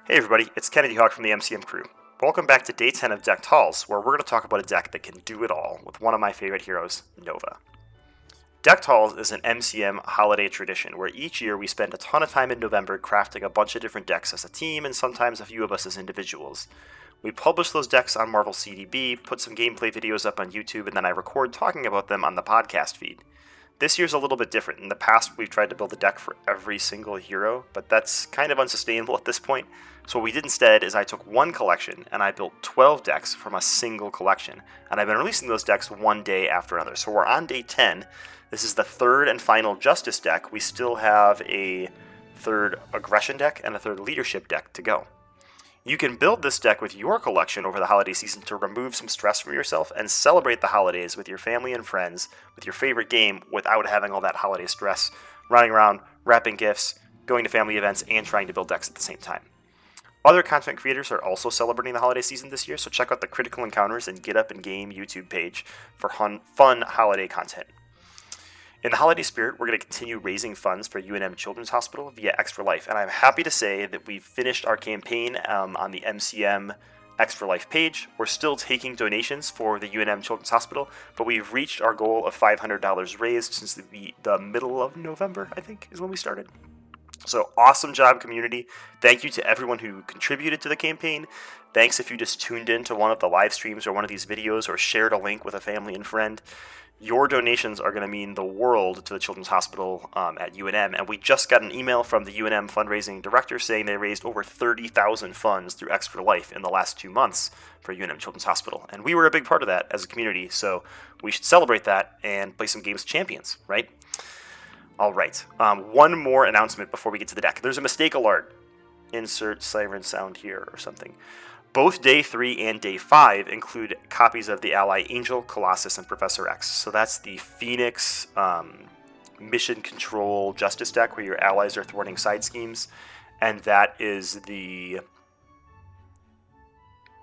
Hey everybody, it's Kennedy Hawk from the MCM crew. Welcome back to day 10 of Decked Halls, where we're going to talk about a deck that can do it all with one of my favorite heroes, Nova. Decked Halls is an MCM holiday tradition where each year we spend a ton of time in November crafting a bunch of different decks as a team and sometimes a few of us as individuals. We publish those decks on Marvel CDB, put some gameplay videos up on YouTube, and then I record talking about them on the podcast feed. This year's a little bit different. In the past, we've tried to build a deck for every single hero, but that's kind of unsustainable at this point. So what we did instead is I took one collection and I built 12 decks from a single collection. And I've been releasing those decks one day after another. So we're on day 10. This is the third and final Justice deck. We still have a third Aggression deck and a third Leadership deck to go. You can build this deck with your collection over the holiday season to remove some stress from yourself and celebrate the holidays with your family and friends with your favorite game without having all that holiday stress, running around, wrapping gifts, going to family events, and trying to build decks at the same time. Other content creators are also celebrating the holiday season this year, so check out the Critical Encounters and Get Up and Game YouTube page for fun holiday content. In the holiday spirit, we're going to continue raising funds for UNM Children's Hospital via Extra Life, and I'm happy to say that we've finished our campaign on the MCM Extra Life page. We're still taking donations for the UNM Children's Hospital, but we've reached our goal of $500 raised since the middle of November, I think, is when we started. So awesome job, community. Thank you to everyone who contributed to the campaign. Thanks if you just tuned in to one of the live streams or one of these videos or shared a link with a family and friend. Your donations are going to mean the world to the Children's Hospital at UNM, and we just got an email from the UNM fundraising director saying they raised over 30,000 funds through Extra Life in the last 2 months for UNM Children's Hospital, and we were a big part of that as a community, so we should celebrate that and play some games of champions, right? All right, one more announcement before we get to the deck. There's a mistake alert. Insert siren sound here or something. Both Day 3 and Day 5 include copies of the ally Angel, Colossus, and Professor X. So that's the Phoenix Mission Control Justice deck where your allies are thwarting side schemes. And that is the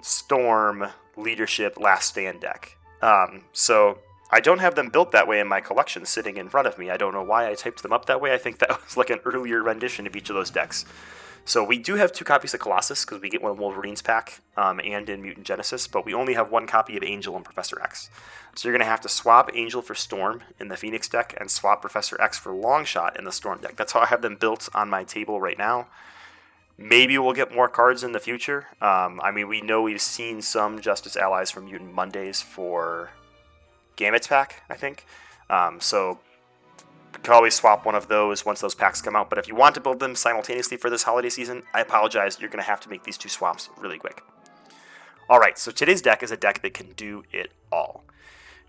Storm Leadership Last Stand deck. So I don't have them built that way in my collection sitting in front of me. I don't know why I typed them up that way. I think that was like an earlier rendition of each of those decks. So we do have 2 copies of Colossus because we get one in Wolverine's pack and in Mutant Genesis, but we only have 1 copy of Angel and Professor X. So you're going to have to swap Angel for Storm in the Phoenix deck and swap Professor X for Longshot in the Storm deck. That's how I have them built on my table right now. Maybe we'll get more cards in the future. We know we've seen some Justice allies from Mutant Mondays for Gambit's pack, I think. So you can always swap one of those once those packs come out, but if you want to build them simultaneously for this holiday season, I apologize, you're going to have to make these 2 swaps really quick. Alright, so today's deck is a deck that can do it all.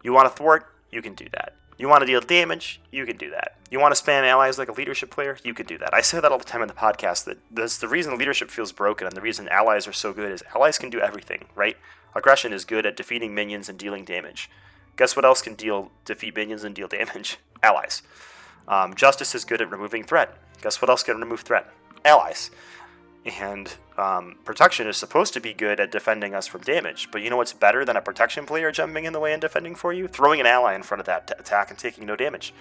You want to thwart? You can do that. You want to deal damage? You can do that. You want to spam allies like a leadership player? You can do that. I say that all the time in the podcast, that that's the reason leadership feels broken and the reason allies are so good is allies can do everything, right? Aggression is good at defeating minions and dealing damage. Guess what else can defeat minions and deal damage? Allies. Justice is good at removing threat. Guess what else can remove threat? Allies. And Protection is supposed to be good at defending us from damage. But you know what's better than a Protection player jumping in the way and defending for you? Throwing an ally in front of that attack and taking no damage.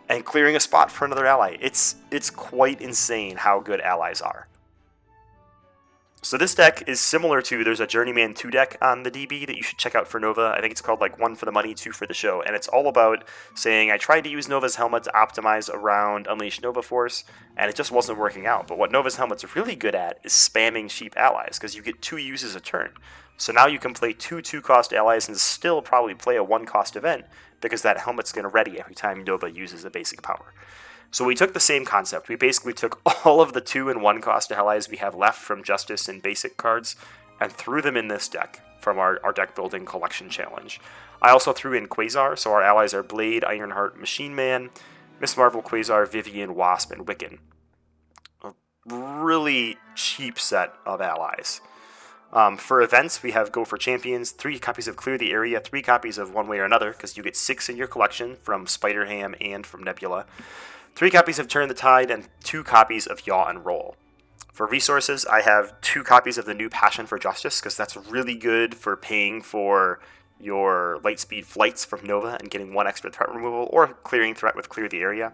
And clearing a spot for another ally. It's quite insane how good allies are. So this deck is similar to, there's a Journeyman 2 deck on the DB that you should check out for Nova. I think it's called like 1 for the money, 2 for the show. And it's all about saying, I tried to use Nova's helmet to optimize around Unleash Nova Force, and it just wasn't working out. But what Nova's helmet's really good at is spamming cheap allies, because you get 2 uses a turn. So now you can play 2 2-cost allies and still probably play a 1-cost event, because that helmet's going to ready every time Nova uses a basic power. So we took the same concept. We basically took all of the 2 and 1-cost allies we have left from Justice and basic cards and threw them in this deck from our deck building collection challenge. I also threw in Quasar, so our allies are Blade, Ironheart, Machine Man, Miss Marvel, Quasar, Vivian, Wasp, and Wiccan. A really cheap set of allies. For events, we have Go for Champions, 3 copies of Clear the Area, 3 copies of One Way or Another, because you get 6 in your collection from Spider-Ham and from Nebula. 3 copies of Turn the Tide, and 2 copies of Yaw and Roll. For resources, I have 2 copies of the new Passion for Justice, because that's really good for paying for your Lightspeed Flights from Nova and getting 1 extra threat removal, or clearing threat with Clear the Area.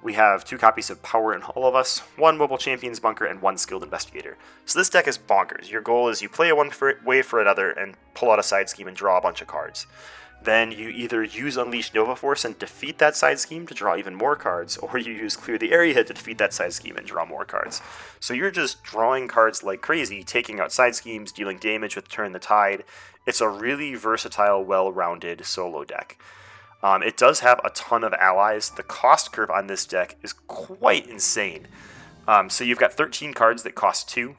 We have 2 copies of Power in All of Us, 1 Mobile Champions Bunker, and 1 Skilled Investigator. So this deck is bonkers. Your goal is you play it one way for another and pull out a side scheme and draw a bunch of cards. Then you either use Unleash Nova Force and defeat that side scheme to draw even more cards, or you use Clear the Area to defeat that side scheme and draw more cards. So you're just drawing cards like crazy, taking out side schemes, dealing damage with Turn the Tide. It's a really versatile, well-rounded solo deck. It does have a ton of allies. The cost curve on this deck is quite insane. So you've got 13 cards that cost 2,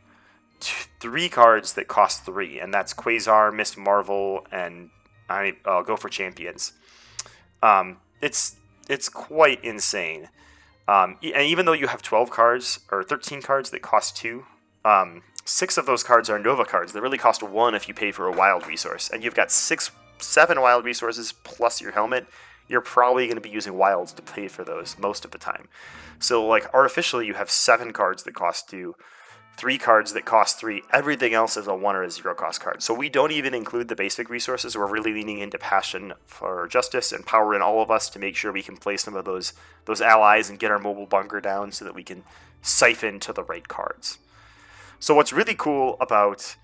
3 cards that cost 3, and that's Quasar, Miss Marvel, and Go for Champions. It's quite insane. And even though you have 12 cards, or 13 cards that cost 2, 6 of those cards are Nova cards. They really cost 1 if you pay for a wild resource. And you've got 7 wild resources plus your helmet. You're probably going to be using wilds to pay for those most of the time. So, like, artificially, you have 7 cards that cost 2, 3 cards that cost 3. Everything else is a 1 or a 0 cost card. So we don't even include the basic resources. We're really leaning into Passion for Justice and Power in All of Us to make sure we can play some of those allies and get our mobile bunker down so that we can siphon to the right cards. So what's really cool about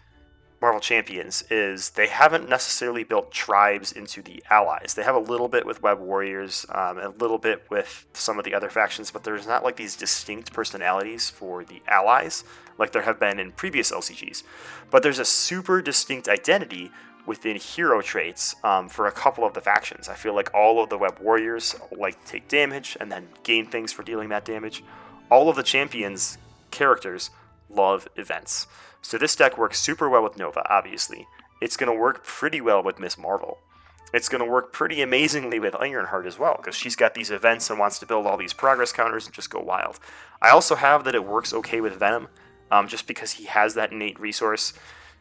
Marvel Champions is they haven't necessarily built tribes into the allies. They have a little bit with Web Warriors, a little bit with some of the other factions, but there's not like these distinct personalities for the allies like there have been in previous LCGs. But there's a super distinct identity within hero traits for a couple of the factions. I feel like all of the Web Warriors like to take damage and then gain things for dealing that damage. All of the Champions characters love events. So this deck works super well with Nova, obviously. It's going to work pretty well with Miss Marvel. It's going to work pretty amazingly with Ironheart as well, because she's got these events and wants to build all these progress counters and just go wild. I also have that it works okay with Venom, just because he has that innate resource.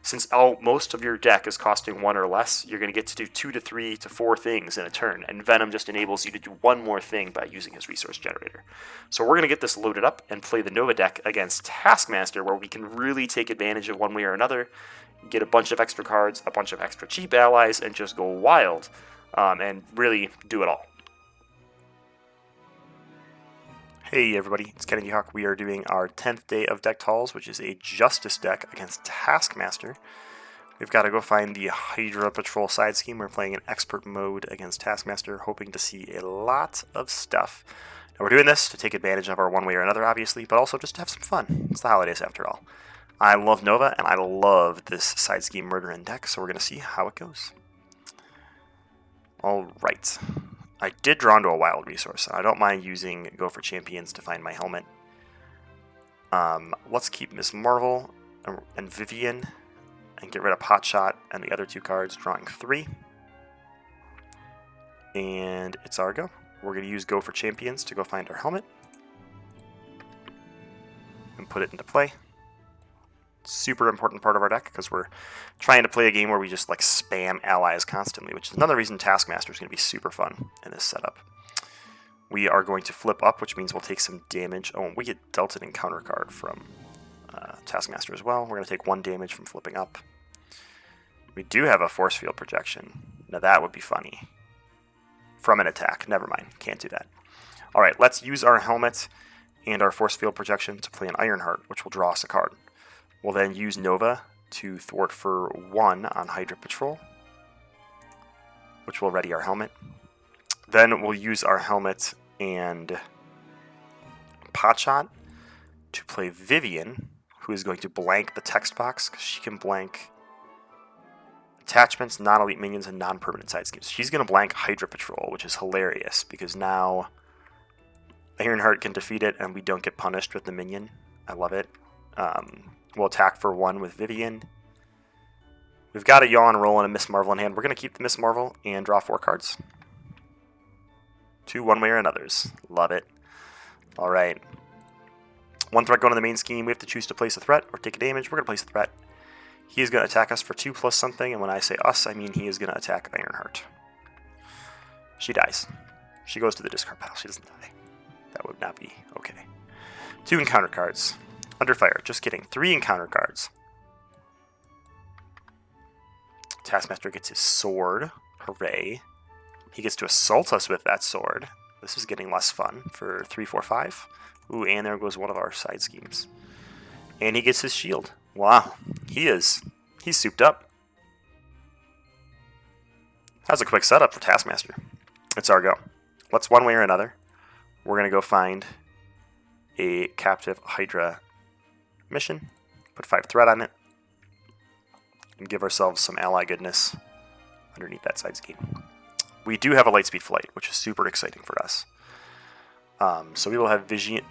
Since most of your deck is costing 1 or less, you're going to get to do 2 to 3 to 4 things in a turn, and Venom just enables you to do 1 more thing by using his resource generator. So we're going to get this loaded up and play the Nova deck against Taskmaster, where we can really take advantage of one way or another, get a bunch of extra cards, a bunch of extra cheap allies, and just go wild, and really do it all. Hey everybody, it's Kennedy Hawk. We are doing our 10th day of deck talls, which is a Justice deck against Taskmaster. We've got to go find the Hydra Patrol side scheme. We're playing in expert mode against Taskmaster, hoping to see a lot of stuff. Now we're doing this to take advantage of our one way or another, obviously, but also just to have some fun. It's the holidays after all. I love Nova, and I love this side scheme Murderin deck, so we're going to see how it goes. Alright. I did draw into a wild resource, and I don't mind using Go for Champions to find my helmet. Let's keep Miss Marvel and Vivian, and get rid of Potshot and the other 2 cards, drawing 3. And it's our go. We're going to use Go for Champions to go find our helmet. And put it into play. Super important part of our deck, because we're trying to play a game where we just like spam allies constantly, which is another reason Taskmaster is going to be super fun in this setup. We are going to flip up, which means we'll take some damage. Oh, we get dealt an encounter card from Taskmaster as well. We're going to take 1 damage from flipping up. We do have a force field projection. Now that would be funny. From an attack. Never mind. Can't do that. Alright, let's use our helmet and our force field projection to play an Ironheart, which will draw us a card. We'll then use Nova to thwart for 1 on Hydra Patrol, which will ready our helmet. Then we'll use our helmet and Potshot to play Vivian, who is going to blank the text box, because she can blank attachments, non-elite minions, and non-permanent side schemes. She's going to blank Hydra Patrol, which is hilarious, because now Ironheart can defeat it, and we don't get punished with the minion. I love it. We'll attack for 1 with Vivian. We've got a Yawn, Roll, and a Miss Marvel in hand. We're going to keep the Miss Marvel and draw 4 cards. 2 one way or another's. Love it. Alright. 1 threat going to the main scheme. We have to choose to place a threat or take a damage. We're going to place a threat. He is going to attack us for 2 plus something, and when I say us, I mean he is going to attack Ironheart. She dies. She goes to the discard pile. She doesn't die. That would not be okay. 2 encounter cards. Under fire. Just kidding. 3 encounter cards. Taskmaster gets his sword. Hooray. He gets to assault us with that sword. This is getting less fun for 3, 4, 5. Ooh, and there goes one of our side schemes. And he gets his shield. Wow, he's souped up. That was a quick setup for Taskmaster. It's our go. Let's one way or another. We're going to go find a captive Hydra mission. Put 5 threat on it. And give ourselves some ally goodness underneath that side scheme. We do have a lightspeed flight, which is super exciting for us. So we will have Vivian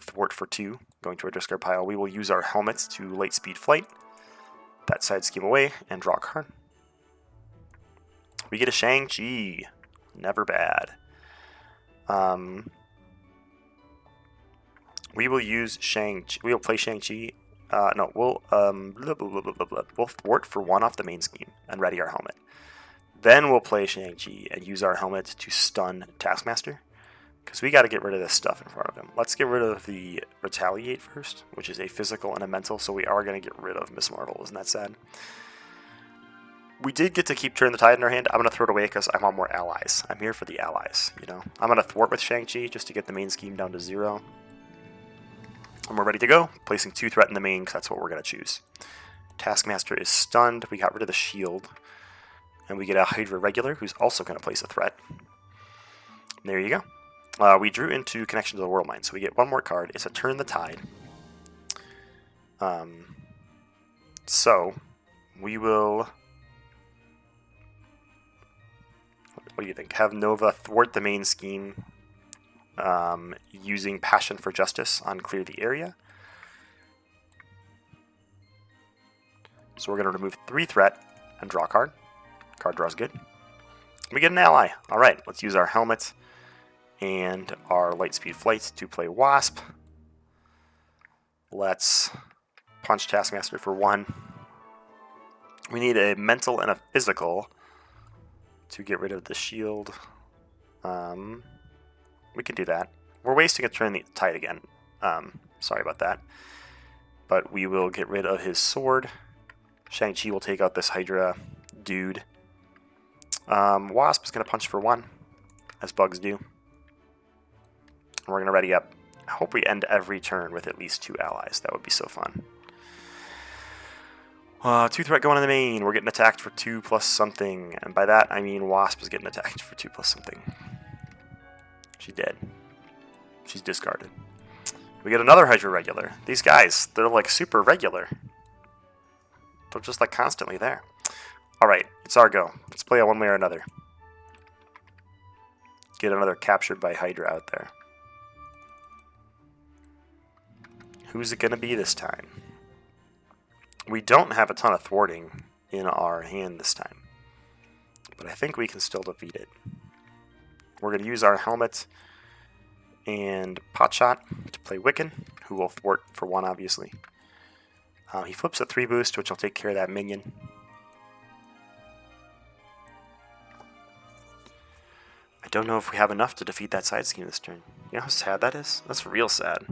Thwart for 2, going to our discard pile. We will use our helmets to lightspeed flight, that side scheme away, and draw a card. We get a Shang-Chi. Never bad. We will use Shang-Chi. We will play Shang-Chi. No, we'll we'll thwart for 1 off the main scheme and ready our helmet. Then we'll play Shang-Chi and use our helmet to stun Taskmaster, because we got to get rid of this stuff in front of him. Let's get rid of the Retaliate first, which is a physical and a mental, so we are going to get rid of Miss Marvel. Isn't that sad? We did get to keep Turn the Tide in our hand. I'm going to throw it away because I want more allies. I'm here for the allies, you know. I'm going to thwart with Shang-Chi just to get the main scheme down to 0. And we're ready to go, placing 2 threat in the main because that's what we're going to choose. Taskmaster is stunned. We got rid of the shield. And we get a Hydra regular who's also going to place a threat. There you go. We drew into Connection to the World Mine, so we get 1 more card. It's a Turn the Tide. So we will... What do you think? Have Nova thwart the main scheme using Passion for Justice on Clear the Area. So we're going to remove 3 threat and draw a card. Card draws good. We get an ally. Alright, let's use our helmet and our lightspeed flight to play Wasp. Let's punch Taskmaster for 1. We need a mental and a physical to get rid of the shield. We can do that. We're wasting a Turn the Tide again. Sorry about that. But we will get rid of his sword. Shang-Chi will take out this Hydra dude. Wasp is going to punch for 1, as bugs do. And we're going to ready up. I hope we end every turn with at least 2 allies. That would be so fun. 2 threat going in the main. We're getting attacked for 2 plus something. And by that, I mean Wasp is getting attacked for 2 plus something. She's dead. She's discarded. We get another Hydra regular. These guys, they're like super regular. They're just like constantly there. Alright, it's our go. Let's play it one way or another. Get another captured by Hydra out there. Who's it going to be this time? We don't have a ton of thwarting in our hand this time. But I think we can still defeat it. We're going to use our helmet and Potshot to play Wiccan, who will thwart for 1, obviously. He flips a 3 boost, which will take care of that minion. I don't know if we have enough to defeat that side scheme this turn. You know how sad that is? That's real sad.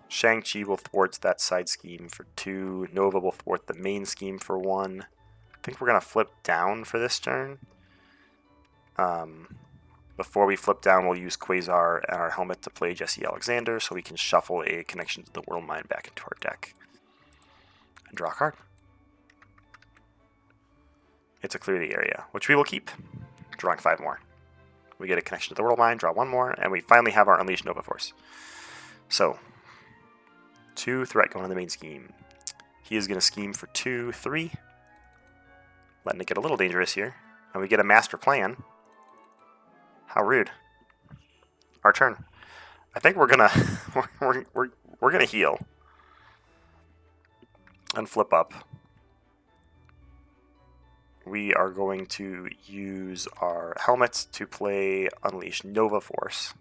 Shang-Chi will thwart that side scheme for 2. Nova will thwart the main scheme for 1. I think we're going to flip down for this turn. Before we flip down, we'll use Quasar and our helmet to play Jesse Alexander so we can shuffle a Connection to the World Mine back into our deck. And draw a card. It's a Clear the Area, which we will keep. Drawing 5 more. We get a Connection to the World Mine, draw 1 more, and we finally have our Unleash Nova Force. So, 2 threat going on the main scheme. He is going to scheme for 2, 3. Letting it get a little dangerous here. And we get a Master Plan. How rude. Our turn. I think we're gonna we're gonna heal and flip up. We are going to use our helmets to play Unleash Nova Force.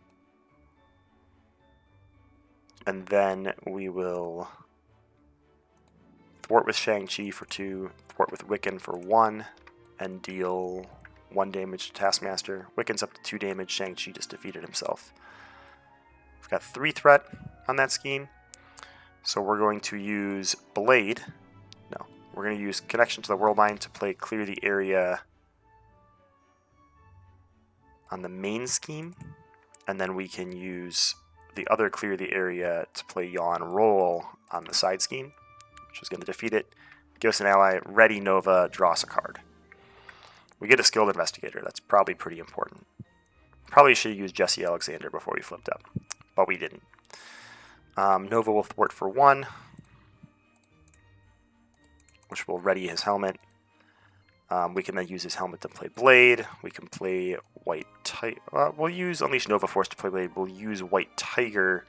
And then we will thwart with Shang-Chi for 2, thwart with Wiccan for 1, and deal 1 damage to Taskmaster. Wiccan's up to 2 damage. Shang-Chi just defeated himself. We've got 3 threat on that scheme. So we're going to use Blade. No. We're going to use Connection to the World Mine to play Clear the Area on the main scheme, and then we can use the other Clear the Area to play Yawn Roll on the side scheme, which is going to defeat it. Give us an ally, ready Nova, draw us a card. We get a Skilled Investigator. That's probably pretty important. Probably should have used Jesse Alexander before we flipped up, but we didn't. Nova will thwart for 1, which will ready his helmet. We can then use his helmet to play Blade. We can play White Tiger. We'll use Unleash Nova Force to play Blade. We'll use White Tiger,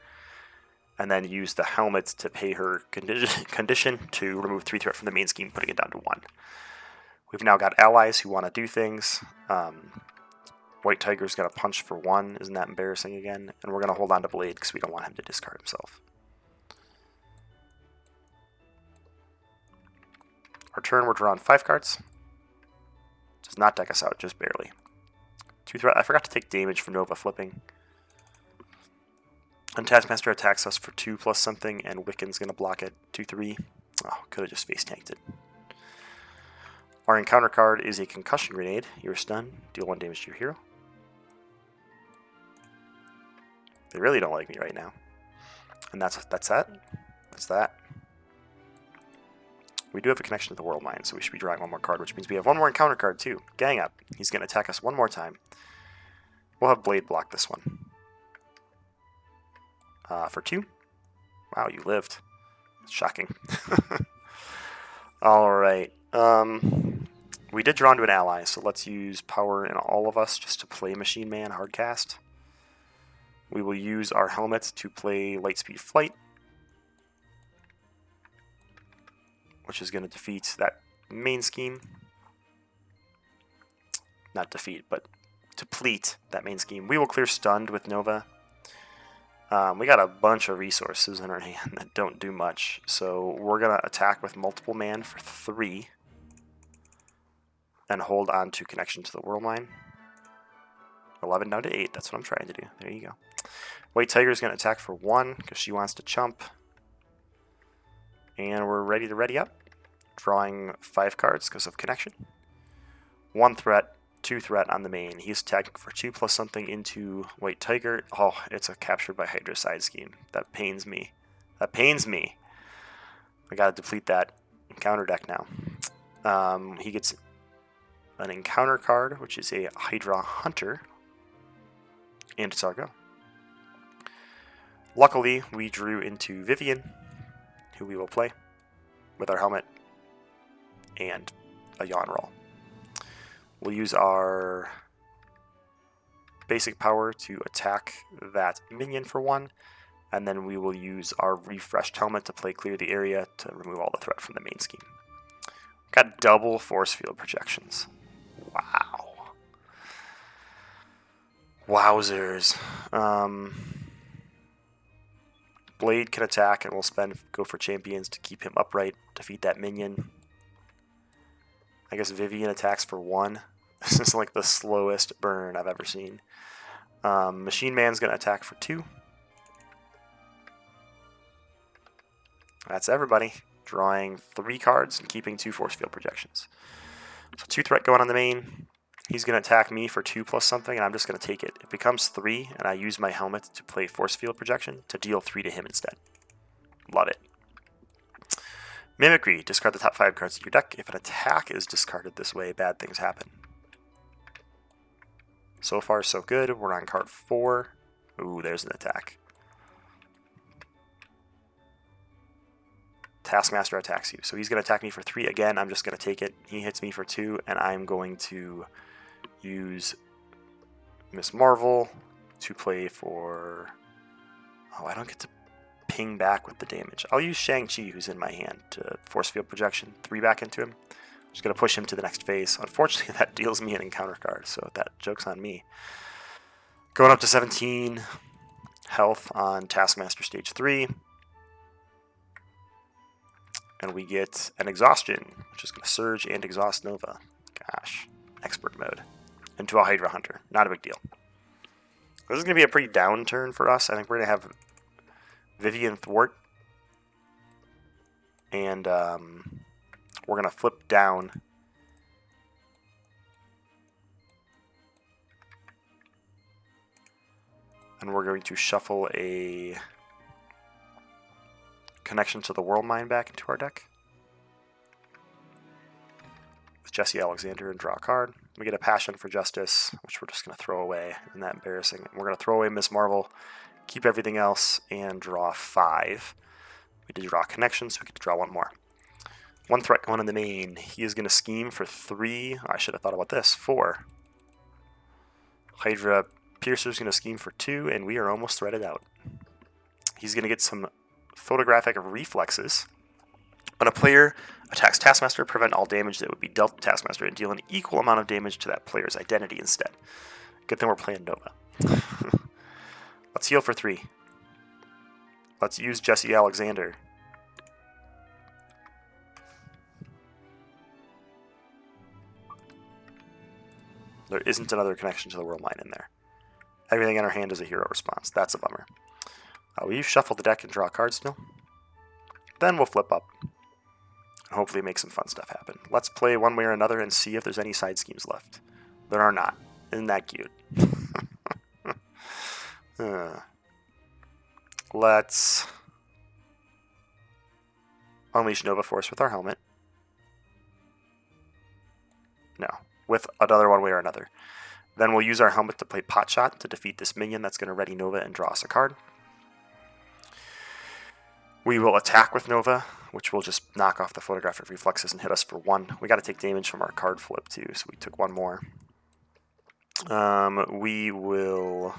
and then use the helmet to pay her condition to remove 3 threat from the main scheme, putting it down to 1. We've now got allies who want to do things. White Tiger's going to punch for 1. Isn't that embarrassing again? And we're going to hold on to Blade because we don't want him to discard himself. Our turn, we're drawing 5 cards. Does not deck us out, just barely. 2 threat. I forgot to take damage for Nova flipping. And Taskmaster attacks us for 2 plus something, and Wiccan's going to block it 2/3. Oh, could have just face tanked it. Our encounter card is a Concussion Grenade. You're stunned. Deal 1 damage to your hero. They really don't like me right now. And that's that. That's that. We do have a connection to the World Mine, so we should be drawing 1 more card, which means we have 1 more encounter card too. Gang up. He's going to attack us 1 more time. We'll have Blade block this one. For 2. Wow, you lived. Shocking. Alright. We did draw into an ally, so let's use Power in All of Us just to play Machine Man hardcast. We will use our helmet to play Lightspeed Flight, which is going to defeat that main scheme. Not defeat, but deplete that main scheme. We will clear Stunned with Nova. We got a bunch of resources in our hand that don't do much, so we're going to attack with multiple man for 3 and hold on to Connection to the World Mine. 11 down to 8, that's what I'm trying to do. There you go. White Tiger is going to attack for 1 because she wants to chump. And we're ready to ready up. Drawing 5 cards because of Connection. 1 threat, 2 threat on the main. He's attacking for 2 plus something into White Tiger. Oh, it's a Captured by Hydra side scheme. That pains me. That pains me. I gotta deplete that encounter deck now. He gets an encounter card, which is a Hydra Hunter. And it's our go. Luckily, we drew into Vivian, who we will play with our helmet and a Yawn Roll. We'll use our basic power to attack that minion for 1, and then we will use our refreshed helmet to play Clear the Area to remove all the threat from the main scheme. Got double force field projections. Wow. Wowzers. Blade can attack, and we'll go for champions to keep him upright, defeat that minion. I guess Vivian attacks for 1. This is like the slowest burn I've ever seen. Machine Man's going to attack for 2. That's everybody. Drawing 3 cards and keeping 2 force field projections. So 2 threat going on the main. He's going to attack me for 2 plus something, and I'm just going to take it. It becomes 3, and I use my helmet to play force field projection to deal 3 to him instead. Love it. Mimicry. Discard the top 5 cards of your deck. If an attack is discarded this way, bad things happen. So far, so good. We're on card 4. Ooh, there's an attack. Taskmaster attacks you. So he's going to attack me for 3 again. I'm just going to take it. He hits me for 2, and I'm going to use Miss Marvel to play for... Oh, I don't get to ping back with the damage. I'll use Shang-Chi, who's in my hand, to force field projection 3 back into him. Just going to push him to the next phase. Unfortunately, that deals me an encounter card, so that joke's on me. Going up to 17 health on Taskmaster Stage 3. And we get an Exhaustion, which is going to surge and exhaust Nova. Gosh, expert mode. Into a Hydra Hunter. Not a big deal. This is going to be a pretty down turn for us. I think we're going to have Vivian Thwart. And We're going to flip down. And we're going to shuffle a Connection to the World Mine back into our deck. With Jesse Alexander and draw a card. We get a Passion for Justice, which we're just going to throw away. Isn't that embarrassing? We're going to throw away Miss Marvel, keep everything else, and draw 5. We did draw a connection, so we get to draw 1 more. 1 threat going in the main. He is going to scheme for 3. I should have thought about this. 4. Hydra Piercer's going to scheme for 2, and we are almost threaded out. He's going to get some photographic reflexes. When a player attacks Taskmaster, prevent all damage that would be dealt to Taskmaster and deal an equal amount of damage to that player's identity instead. Good thing we're playing Nova. Let's heal for 3. Let's use Jesse Alexander. There isn't another Connection to the World Mine in there. Everything in our hand is a hero response. That's a bummer. Will you shuffle the deck and draw cards still? Then we'll flip up. And hopefully make some fun stuff happen. Let's play one way or another and see if there's any side schemes left. There are not. Isn't that cute? Let's unleash Nova Force with our helmet. No. With another one way or another. Then we'll use our helmet to play Pot Shot to defeat this minion that's going to ready Nova and draw us a card. We will attack with Nova, which will just knock off the photographic reflexes and hit us for 1. We got to take damage from our card flip too, so we took 1 more. We will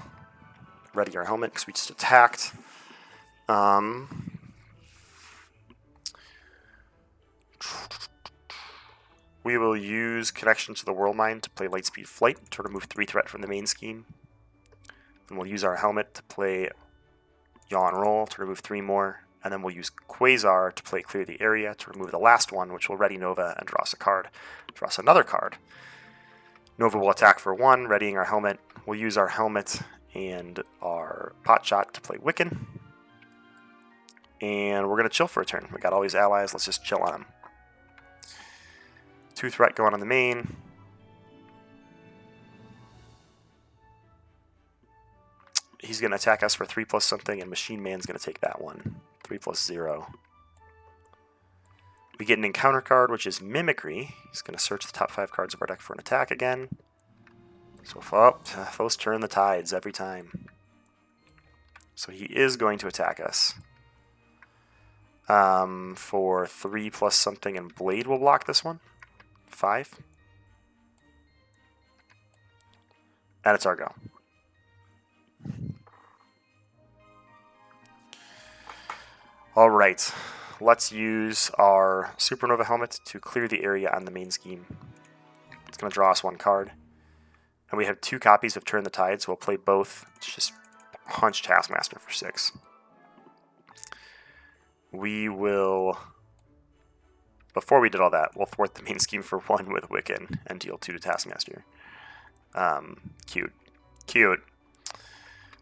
ready our helmet because we just attacked. We will use Connection to the World Mine to play Lightspeed Flight to remove 3 threat from the main scheme. And we'll use our helmet to play Yaw and Roll to remove 3 more. And then we'll use Quasar to play Clear the Area to remove the last one, which will ready Nova and draw us a card. Draw us another card. Nova will attack for 1, readying our helmet. We'll use our helmet and our Pot Shot to play Wiccan. And we're going to chill for a turn. We got all these allies, let's just chill on them. 2 threat going on the main. He's going to attack us for 3 plus something, and Machine Man's going to take that one. 3 plus 0. We get an encounter card, which is Mimicry. He's going to search the top 5 cards of our deck for an attack again. So foes turn the tides every time. So he is going to attack us. For 3 plus something, and Blade will block this one. 5. And it's our go. Alright, let's use our Supernova helmet to clear the area on the main scheme. It's going to draw us 1 card. And we have 2 copies of Turn the Tide, so we'll play both. Let's just punch Taskmaster for 6. We will... Before we did all that, we'll thwart the main scheme for 1 with Wiccan and deal 2 to Taskmaster. Cute. Cute.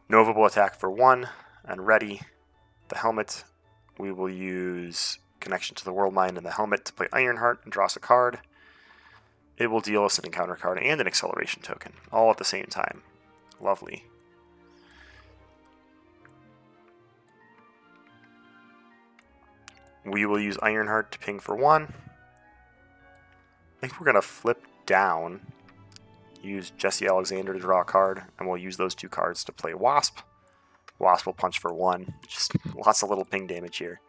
Nova will attack for 1 and ready the helmet. We will use Connection to the World Mine and the helmet to play Ironheart and draw us a card. It will deal us an encounter card and an acceleration token, all at the same time. Lovely. We will use Ironheart to ping for 1. I think we're going to flip down, use Jesse Alexander to draw a card, and we'll use those 2 cards to play Wasp. Wasp will punch for 1. Just lots of little ping damage here.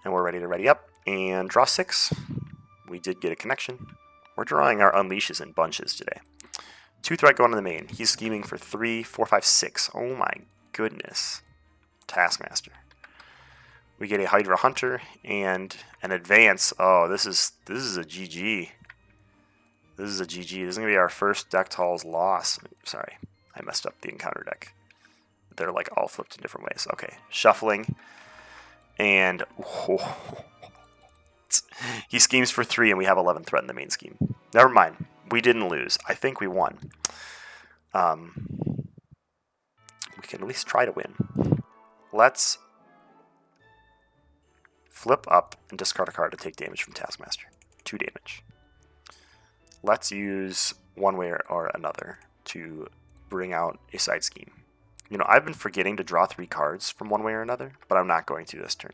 And we're ready to ready up and draw 6. We did get a connection. We're drawing our Unleashes in bunches today. 2 threat going to the main. He's scheming for 3, 4, 5, 6. Oh my goodness. Taskmaster. We get a Hydra Hunter and an advance. Oh, this is a GG. This is a GG. This is going to be our first deck Tall's loss. Sorry, I messed up the encounter deck. They're like all flipped in different ways. Okay, shuffling. And he schemes for 3 and we have 11 threat in the main scheme. Never mind. We didn't lose. I think we won. We can at least try to win. Let's flip up and discard a card to take damage from Taskmaster. 2 damage. Let's use one way or another to bring out a side scheme. You know, I've been forgetting to draw 3 cards from one way or another, but I'm not going to this turn.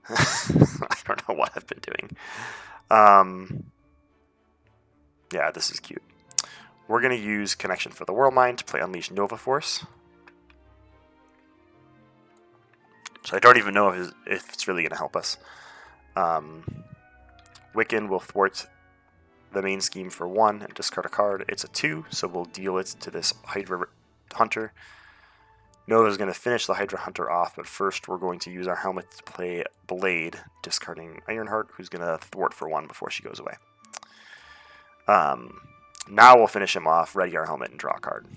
I don't know what I've been doing. Yeah, this is cute. We're going to use Connection for the Whirlwind to play Unleash Nova Force. So I don't even know if it's really going to help us. Wiccan will thwart the main scheme for 1 and discard a card. It's a 2, so we'll deal it to this Hydra Hunter. Nova's going to finish the Hydra Hunter off, but first we're going to use our helmet to play Blade, discarding Ironheart, who's going to thwart for 1 before she goes away. Now we'll finish him off, ready our helmet, and draw a card.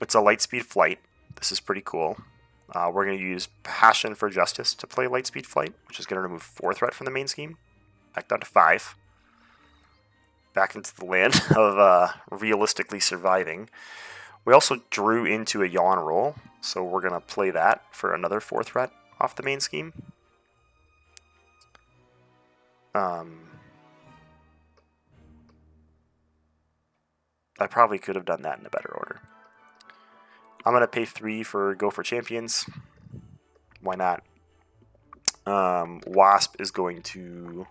It's a Lightspeed Flight. This is pretty cool. We're going to use Passion for Justice to play Lightspeed Flight, which is going to remove 4 threat from the main scheme. Back down to 5. Back into the land of realistically surviving. We also drew into a Yawn roll, so we're going to play that for another 4 threat off the main scheme. I probably could have done that in a better order. I'm going to pay 3 for Go for Champions. Why not? Wasp is going to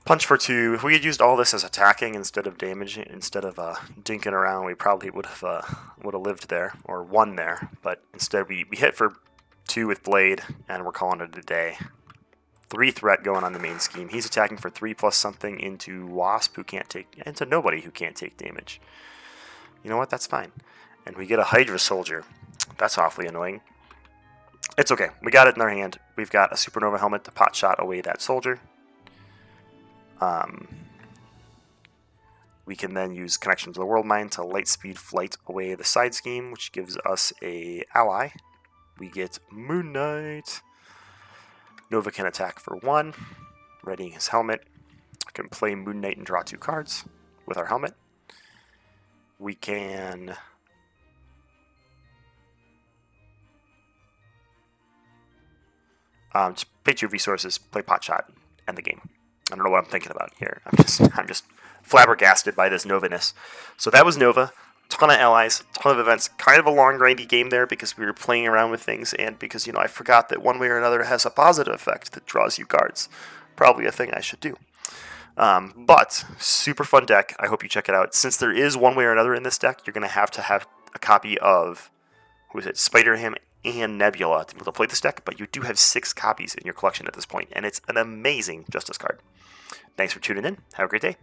punch for 2. If we had used all this as attacking instead of damaging, instead of dinking around, we probably would have lived there or won there. But instead, we hit for 2 with Blade, and we're calling it a day. 3 threat going on the main scheme. He's attacking for 3 plus something into Wasp, who can't take, into nobody who can't take damage. You know what? That's fine. And we get a Hydra Soldier. That's awfully annoying. It's okay. We got it in our hand. We've got a Supernova Helmet to pot shot away that soldier. We can then use Connection to the World Mine to Lightspeed Flight away the side scheme, which gives us a ally. We get Moon Knight. Nova can attack for 1, readying his helmet. I can play Moon Knight and draw 2 cards with our helmet. We can just pay 2 resources, play pot shot, end the game. I don't know what I'm thinking about here. I'm just flabbergasted by this Nova-ness. So that was Nova. Ton of allies, ton of events. Kind of a long, grindy game there because we were playing around with things, and because, you know, I forgot that one way or another has a positive effect that draws you cards. Probably a thing I should do. But super fun deck. I hope you check it out. Since there is one way or another in this deck, you're going to have a copy of, who is it, Spider-Ham and Nebula to be able to play this deck, but you do have 6 copies in your collection at this point, and it's an amazing Justice card. Thanks for tuning in. Have a great day.